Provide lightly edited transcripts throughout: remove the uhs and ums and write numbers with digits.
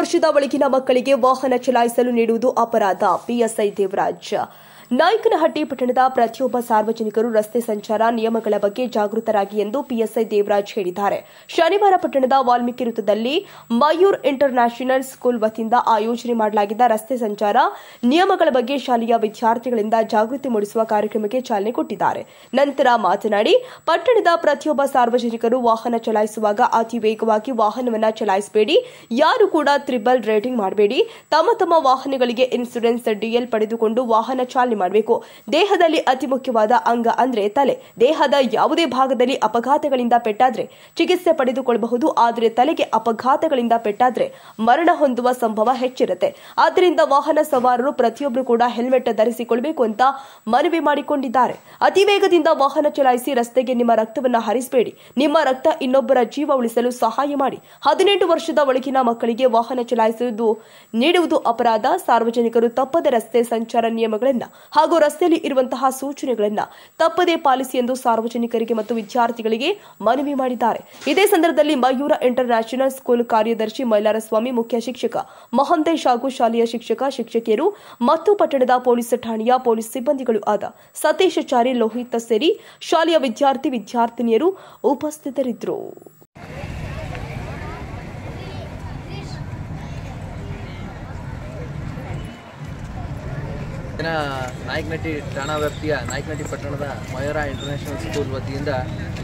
ವರ್ಷದ ಒಳಗಿನ ಮಕ್ಕಳಿಗೆ ವಾಹನ ಚಲಾಯಿಸಲು ನೀಡುವುದು ಅಪರಾಧ. ಪಿಎಸ್ಐ ದೇವರಾಜ್. ನಾಯಕನಹಟ್ಟಿ ಪಟ್ಟಣದ ಪ್ರತಿಯೊಬ್ಬ ಸಾರ್ವಜನಿಕರು ರಸ್ತೆ ಸಂಚಾರ ನಿಯಮಗಳ ಬಗ್ಗೆ ಜಾಗೃತರಾಗಿ ಎಂದು ಪಿಎಸ್ಐ ದೇವರಾಜ್ ಹೇಳಿದ್ದಾರೆ. ಶನಿವಾರ ಪಟ್ಟಣದ ವಾಲ್ಮೀಕಿ ವೃತ್ತದಲ್ಲಿ ಮಯೂರ್ ಇಂಟರ್ ನ್ಯಾಷನಲ್ ಸ್ಕೂಲ್ ವತಿಯಿಂದ ಆಯೋಜನೆ ಮಾಡಲಾಗಿದ್ದ ರಸ್ತೆ ಸಂಚಾರ ನಿಯಮಗಳ ಬಗ್ಗೆ ಶಾಲೆಯ ವಿದ್ಯಾರ್ಥಿಗಳಿಂದ ಜಾಗೃತಿ ಮೂಡಿಸುವ ಕಾರ್ಯಕ್ರಮಕ್ಕೆ ಚಾಲನೆ ಕೊಟ್ಟಿದ್ದಾರೆ. ನಂತರ ಮಾತನಾಡಿ, ಪಟ್ಟಣದ ಪ್ರತಿಯೊಬ್ಬ ಸಾರ್ವಜನಿಕರು ವಾಹನ ಚಲಾಯಿಸುವಾಗ ಅತಿ ವೇಗವಾಗಿ ವಾಹನವನ್ನು ಚಲಾಯಿಸಬೇಡಿ, ಯಾರು ಕೂಡ ತ್ರಿಬಲ್ ರೈಡಿಂಗ್ ಮಾಡಬೇಡಿ, ತಮ್ಮ ತಮ್ಮ ವಾಹನಗಳಿಗೆ ಇನ್ಶೂರೆನ್ಸ್ ಡಿಎಲ್ ಪಡೆದುಕೊಂಡು ವಾಹನ ಚಾಲನೆ ಮಾಡಬೇಕು. ದೇಹದಲ್ಲಿ ಅತಿ ಮುಖ್ಯವಾದ ಅಂಗ ಅಂದ್ರೆ ತಲೆ. ದೇಹದ ಯಾವುದೇ ಭಾಗದಲ್ಲಿ ಅಪಘಾತಗಳಿಂದ ಪೆಟ್ಟಾದ್ರೆ ಚಿಕಿತ್ಸೆ ಪಡೆದುಕೊಳ್ಳಬಹುದು, ಆದರೆ ತಲೆಗೆ ಅಪಘಾತಗಳಿಂದ ಪೆಟ್ಟಾದ್ರೆ ಮರಣ ಹೊಂದುವ ಸಂಭವ ಹೆಚ್ಚಿರುತ್ತೆ. ಆದ್ದರಿಂದ ವಾಹನ ಸವಾರರು ಪ್ರತಿಯೊಬ್ಬರು ಕೂಡ ಹೆಲ್ಮೆಟ್ ಧರಿಸಿಕೊಳ್ಳಬೇಕು ಅಂತ ಮನವಿ ಮಾಡಿಕೊಂಡಿದ್ದಾರೆ. ಅತಿ ವೇಗದಿಂದ ವಾಹನ ಚಲಾಯಿಸಿ ರಸ್ತೆಗೆ ನಿಮ್ಮ ರಕ್ತವನ್ನು ಹರಿಸಬೇಡಿ. ನಿಮ್ಮ ರಕ್ತ ಇನ್ನೊಬ್ಬರ ಜೀವ ಉಳಿಸಲು ಸಹಾಯ ಮಾಡಿ. 18 ವರ್ಷದ ಒಳಗಿನ ಮಕ್ಕಳಿಗೆ ವಾಹನ ಚಲಾಯಿಸುವುದು ನೀಡುವುದು ಅಪರಾಧ. ಸಾರ್ವಜನಿಕರು ತಪ್ಪದೆ ರಸ್ತೆ ಸಂಚಾರ ನಿಯಮಗಳನ್ನು ಹಾಗೂ ರಸ್ತೆಯಲ್ಲಿ ಇರುವಂತಹ ಸೂಚನೆಗಳನ್ನು ತಪ್ಪದೇ ಪಾಲಿಸಿ ಎಂದು ಸಾರ್ವಜನಿಕರಿಗೆ ಮತ್ತು ವಿದ್ಯಾರ್ಥಿಗಳಿಗೆ ಮನವಿ ಮಾಡಿದ್ದಾರೆ. ಇದೇ ಸಂದರ್ಭದಲ್ಲಿ ಮಯೂರ ಇಂಟರ್ ನ್ಯಾಷನಲ್ ಸ್ಕೂಲ್ ಕಾರ್ಯದರ್ಶಿ ಮೈಲಾರಸ್ವಾಮಿ, ಮುಖ್ಯ ಶಿಕ್ಷಕ ಮಹಂತೇಶ್ ಹಾಗೂ ಶಾಲೆಯ ಶಿಕ್ಷಕಿಯರು ಮತ್ತು ಪಟ್ಟಣದ ಪೊಲೀಸ್ ಠಾಣೆಯ ಪೊಲೀಸ್ ಸಿಬ್ಬಂದಿಗಳು ಆದ ಸತೀಶ್ ಚಾರಿ, ಲೋಹಿತ್ ಸೇರಿ ಶಾಲೆಯ ವಿದ್ಯಾರ್ಥಿನಿಯರು ಉಪಸ್ಥಿತರಿದ್ದರು. ನಾಯಕನಹಟ್ಟಿ ಠಾಣಾ ವ್ಯಾಪ್ತಿಯ ನಾಯಕನಹಟ್ಟಿ ಪಟ್ಟಣದ ಮಯೂರ ಇಂಟರ್ನ್ಯಾಷನಲ್ ಸ್ಕೂಲ್ ವತಿಯಿಂದ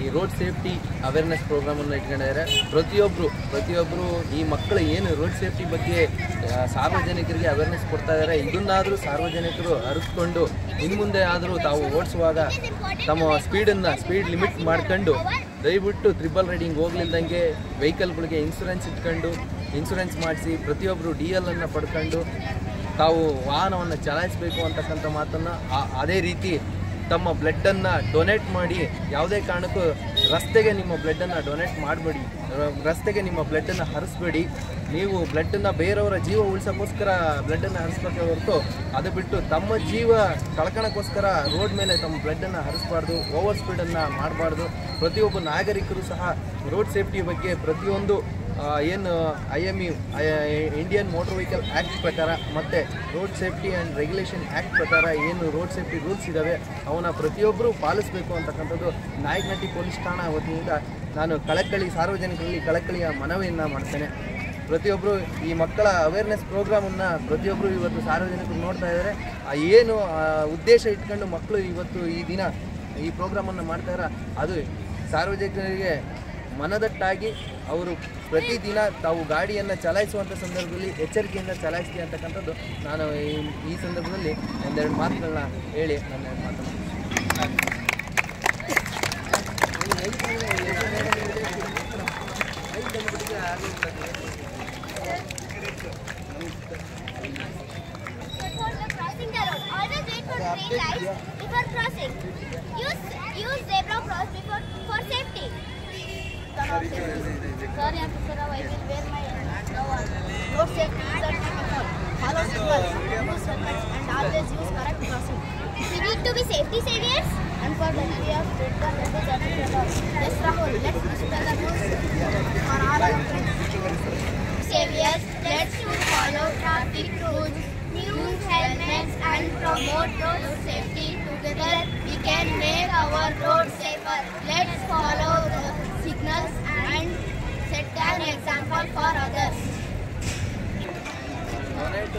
ಈ ರೋಡ್ ಸೇಫ್ಟಿ ಅವೇರ್ನೆಸ್ ಪ್ರೋಗ್ರಾಮನ್ನು ಇಟ್ಕೊಂಡಿದ್ದಾರೆ. ಪ್ರತಿಯೊಬ್ಬರು ಈ ಮಕ್ಕಳು ಏನು ರೋಡ್ ಸೇಫ್ಟಿ ಬಗ್ಗೆ ಸಾರ್ವಜನಿಕರಿಗೆ ಅವೇರ್ನೆಸ್ ಕೊಡ್ತಾ ಇದ್ದಾರೆ, ಇದನ್ನಾದರೂ ಸಾರ್ವಜನಿಕರು ಅರಿತುಕೊಂಡು ಇನ್ನು ಮುಂದೆ ಆದರೂ ತಾವು ಓಡಿಸುವಾಗ ತಮ್ಮ ಸ್ಪೀಡ್ ಲಿಮಿಟ್ ಮಾಡ್ಕೊಂಡು ದಯವಿಟ್ಟು ತ್ರಿಬಲ್ ರೈಡಿಂಗ್ ಹೋಗ್ಲಿಲ್ದಂಗೆ ವೆಹಿಕಲ್ಗಳಿಗೆ ಇನ್ಶೂರೆನ್ಸ್ ಮಾಡಿಸಿ ಪ್ರತಿಯೊಬ್ಬರು DL ಅನ್ನು ಪಡ್ಕೊಂಡು ತಾವು ವಾಹನವನ್ನು ಚಲಾಯಿಸಬೇಕು ಅಂತಕ್ಕಂಥ ಮಾತನ್ನು, ಅದೇ ರೀತಿ ತಮ್ಮ ಬ್ಲಡ್ಡನ್ನು ಡೊನೇಟ್ ಮಾಡಿ ಯಾವುದೇ ಕಾರಣಕ್ಕೂ ರಸ್ತೆಗೆ ನಿಮ್ಮ ಬ್ಲಡ್ಡನ್ನು ಡೊನೇಟ್ ಮಾಡಬೇಡಿ, ರಸ್ತೆಗೆ ನಿಮ್ಮ ಬ್ಲಡ್ಡನ್ನು ಹರಿಸ್ಬೇಡಿ. ನೀವು ಬ್ಲಡ್ಡನ್ನು ಬೇರೆಯವರ ಜೀವ ಉಳಿಸೋಕ್ಕೋಸ್ಕರ ಬ್ಲಡ್ಡನ್ನು ಹರಿಸ್ಬೇಕೆ ಹೊರತು ಅದು ಬಿಟ್ಟು ತಮ್ಮ ಜೀವ ಕಳ್ಕೊಳ್ಳೋಕ್ಕೋಸ್ಕರ ರೋಡ್ ಮೇಲೆ ತಮ್ಮ ಬ್ಲಡ್ಡನ್ನು ಹರಿಸಬಾರ್ದು, ಓವರ್ ಸ್ಪೀಡನ್ನು ಮಾಡಬಾರ್ದು. ಪ್ರತಿಯೊಬ್ಬ ನಾಗರಿಕರು ಸಹ ರೋಡ್ ಸೇಫ್ಟಿ ಬಗ್ಗೆ ಪ್ರತಿಯೊಂದು ಏನು IME Indian motor vehicle act ಪ್ರಕಾರ ಮತ್ತು road safety and regulation act ಪ್ರಕಾರ ಏನು ರೋಡ್ ಸೇಫ್ಟಿ ರೂಲ್ಸ್ ಇದ್ದಾವೆ ಅವನ್ನ ಪ್ರತಿಯೊಬ್ಬರೂ ಪಾಲಿಸಬೇಕು ಅಂತಕ್ಕಂಥದ್ದು ನಾಯಕನಹಟ್ಟಿ ಪೊಲೀಸ್ ಠಾಣಾ ವತಿಯಿಂದ ನಾನು ಸಾರ್ವಜನಿಕರಲ್ಲಿ ಕಳಕಳಿಯ ಮನವಿಯನ್ನು ಮಾಡ್ತೇನೆ. ಪ್ರತಿಯೊಬ್ಬರು ಈ ಮಕ್ಕಳ ಅವೇರ್ನೆಸ್ ಪ್ರೋಗ್ರಾಮನ್ನು ಪ್ರತಿಯೊಬ್ಬರು ಇವತ್ತು ಸಾರ್ವಜನಿಕರು ನೋಡ್ತಾ ಇದ್ದಾರೆ. ಏನು ಉದ್ದೇಶ ಇಟ್ಕೊಂಡು ಮಕ್ಕಳು ಇವತ್ತು ಈ ದಿನ ಈ ಪ್ರೋಗ್ರಾಮನ್ನು ಮಾಡ್ತಾರೆ, ಅದು ಸಾರ್ವಜನಿಕರಿಗೆ ಮನದಟ್ಟಾಗಿ ಅವರು ಪ್ರತಿದಿನ ತಾವು ಗಾಡಿಯನ್ನು ಚಲಾಯಿಸುವಂಥ ಸಂದರ್ಭದಲ್ಲಿ ಎಚ್ಚರಿಕೆಯಿಂದ ಚಲಾಯಿಸ್ತೀವಿ ಅಂತಕ್ಕಂಥದ್ದು ನಾನು ಈ ಸಂದರ್ಭದಲ್ಲಿ ಒಂದೆರಡು ಮಾತುಗಳನ್ನ ಹೇಳಿ ನನ್ನ ಮಾತನ್ನು Sorry, sir, I will wear my road safety is at all. Follow signals, use helmets, and always use correct crossing. We need to be safety saviors. And for that, we have to take the message and all. Yes, Rahul, let's display the rules for all our friends. Saviors, let's follow traffic rules, use helmets, and promote road safety. Together, we can make our road safer. Let's follow the signals and set an example for others. Donate